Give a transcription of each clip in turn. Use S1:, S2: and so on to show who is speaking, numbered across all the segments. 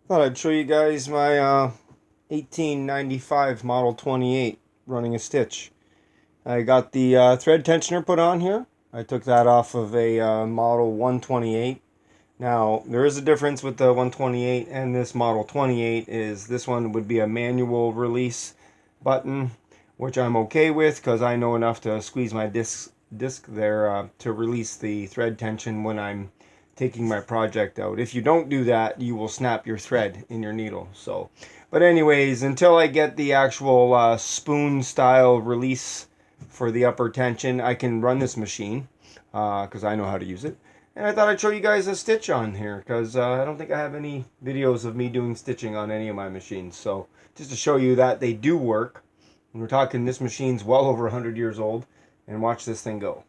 S1: Thought I'd show you guys my 1895 Model 28 running a stitch. I got the thread tensioner put on here. I took that off of a Model 128. Now, there is a difference with the 128 and this Model 28 is this one would be a manual release button, which I'm okay with because I know enough to squeeze my disc there to release the thread tension when I'm taking my project out. If you don't do that, you will snap your thread in your needle. So, but anyways, until I get the actual spoon style release for the upper tension, I can run this machine because I know how to use it. And I thought I'd show you guys a stitch on here because I don't think I have any videos of me doing stitching on any of my machines. So just to show you that they do work. And we're talking this machine's well over 100 years old. And watch this thing go.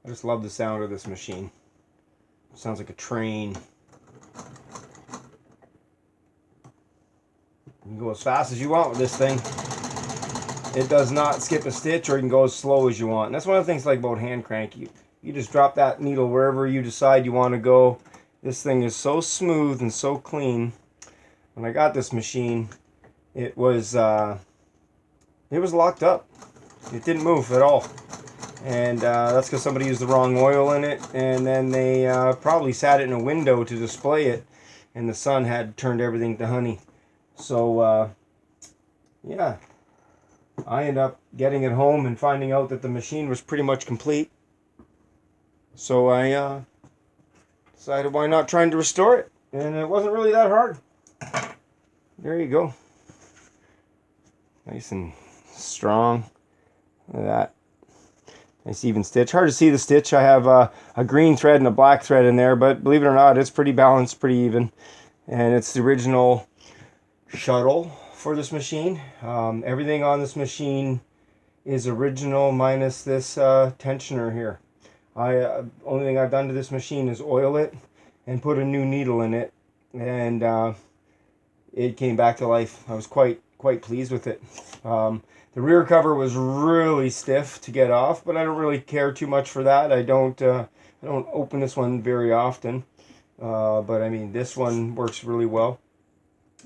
S1: I just love the sound of this machine. It sounds like a train. You can go as fast as you want with this thing. It does not skip a stitch, or you can go as slow as you want. And that's one of the things I like about hand crank. You just drop that needle wherever you decide you want to go. This thing is so smooth and so clean. When I got this machine, it was locked up. It didn't move at all. And that's because somebody used the wrong oil in it, and then they probably sat it in a window to display it, and the sun had turned everything to honey. So yeah, I ended up getting it home and finding out that the machine was pretty much complete. So I decided why not trying to restore it, and it wasn't really that hard. There you go, nice and strong. Look at that. Nice even stitch. Hard to see the stitch. I have a green thread and a black thread in there, but believe it or not, it's pretty balanced, pretty even. And it's the original shuttle for this machine. Everything on this machine is original minus this tensioner here. Only thing I've done to this machine is oil it and put a new needle in it, and it came back to life. I was quite pleased with it. The rear cover was really stiff to get off, but I don't really care too much for that. I don't open this one very often, but I mean this one works really well.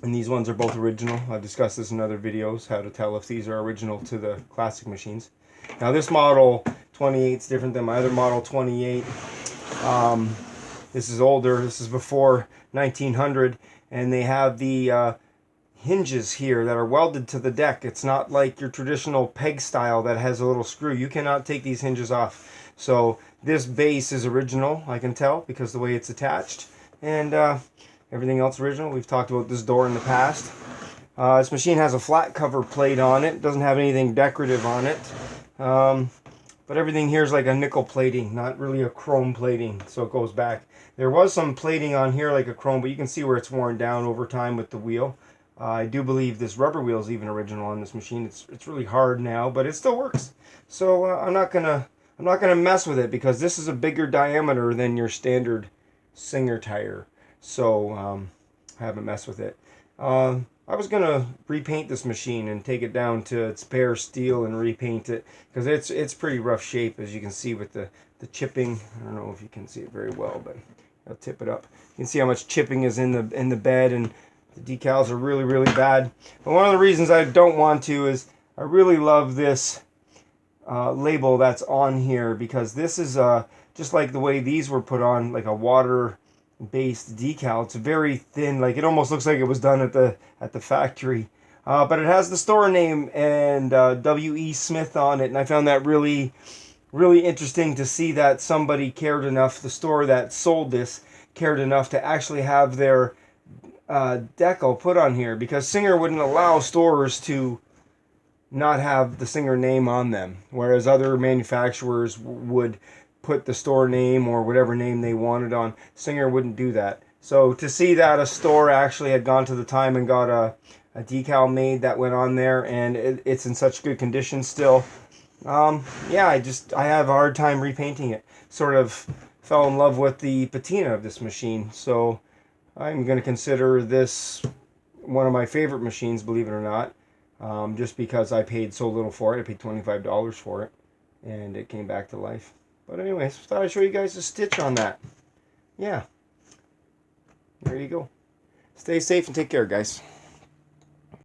S1: And these ones are both original. I've discussed this in other videos, how to tell if these are original to the classic machines. Now this Model 28 is different than my other Model 28. This is older. This is before 1900, and they have the hinges here that are welded to the deck. It's not like your traditional peg style that has a little screw. You cannot take these hinges off. So this base is original, I can tell, because the way it's attached. And everything else original. We've talked about this door in the past. This machine has a flat cover plate on it. It doesn't have anything decorative on it. But everything here is like a nickel plating, not really a chrome plating, so it goes back. There was some plating on here like a chrome, but you can see where it's worn down over time with the wheel. I do believe this rubber wheel is even original on this machine. It's really hard now, but it still works. So I'm not gonna mess with it because this is a bigger diameter than your standard Singer tire. So I haven't messed with it. I was gonna repaint this machine and take it down to its bare steel and repaint it because it's pretty rough shape, as you can see with the chipping. I don't know if you can see it very well, but I'll tip it up. You can see how much chipping is in the bed, and the decals are really bad. But one of the reasons I don't want to is I really love this label that's on here, because this is just like the way these were put on, like a water based decal. It's very thin, like it almost looks like it was done at the factory. But it has the store name and W.E. Smith on it, and I found that really interesting to see that somebody cared enough, the store that sold this cared enough to actually have their decal put on here, because Singer wouldn't allow stores to not have the Singer name on them, whereas other manufacturers would put the store name or whatever name they wanted on. Singer wouldn't do that. So to see that a store actually had gone to the time and got a decal made that went on there, and it's in such good condition still, yeah, I have a hard time repainting it. Sort of fell in love with the patina of this machine, so I'm going to consider this one of my favorite machines, believe it or not, just because I paid so little for it. I paid $25 for it, and it came back to life. But anyways, thought I'd show you guys a stitch on that. Yeah. There you go. Stay safe and take care, guys.